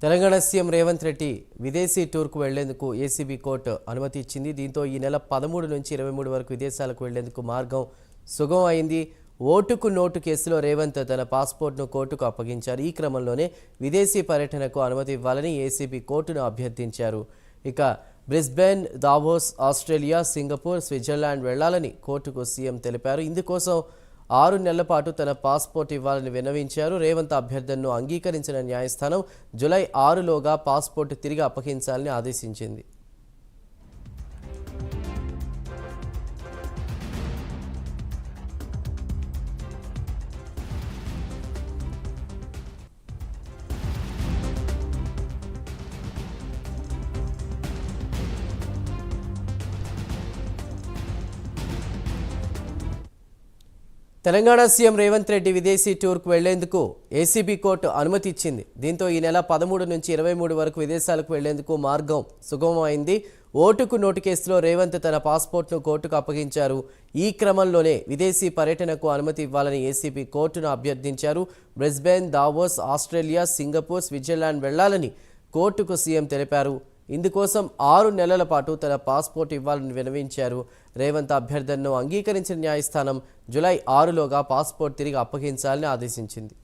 Telangana CM Revanth Reddy విదేశీ టూర్కు వెళ్లేందుకు ACB court అనుమతి ఇచ్చింది. దీంతో ఈ నెల 13 నుంచి 23 వరకు విదేశాలకు వెళ్లేందుకు మార్గం సుగమం అయింది. ఓటుకు నోటు కేసులో రేవంత్ తన పాస్పోర్ట్ను కోర్టుకు అప్పగించారు. ఈ క్రమంలోనే విదేశీ పర్యటనకు అనుమతి ఇవ్వాలని ఏసీబీ కోర్టును అభ్యర్థించారు. ఇక Brisbane, Davos, Australia, Singapore, Switzerland వెళ్లాలని కోర్టుకు సీఎం తెలిపారు. ఇందుకోసం 6 నెలల పాటు తన పాస్పోర్ట్ ఇవ్వాలని విన్నవించారు. రేవంత్ అభ్యర్థనను అంగీకరించిన న్యాయస్థానం జూలై 6లోగా పాస్పోర్ట్ తిరిగి అప్పగించాలని ఆదేశించింది. తెలంగాణ సీఎం రేవంత్ రెడ్డి విదేశీ టూర్కు వెళ్లేందుకు ఏసీబీ కోర్టు అనుమతి ఇచ్చింది. దీంతో ఈ నెల 13 నుంచి 23 వరకు విదేశాలకు వెళ్లేందుకు మార్గం సుగమం అయింది. ఓటుకు నోటు కేసులో రేవంత్ తన పాస్పోర్ట్ను కోర్టుకు అప్పగించారు. ఈ క్రమంలోనే విదేశీ పర్యటనకు అనుమతి ఇవ్వాలని ఏసీబీ కోర్టును అభ్యర్థించారు. Brisbane, Davos, Australia, Singapore, Switzerland వెళ్లాలని కోర్టుకు సీఎం తెలిపారు. ఇందుకోసం 6 నెలల పాటు తన పాస్పోర్ట్ ఇవ్వాలని విన్నవించారు. రేవంత్ అభ్యర్థనను అంగీకరించిన న్యాయస్థానం జూలై 6లోగా పాస్పోర్ట్ తిరిగి అప్పగించాలని ఆదేశించింది.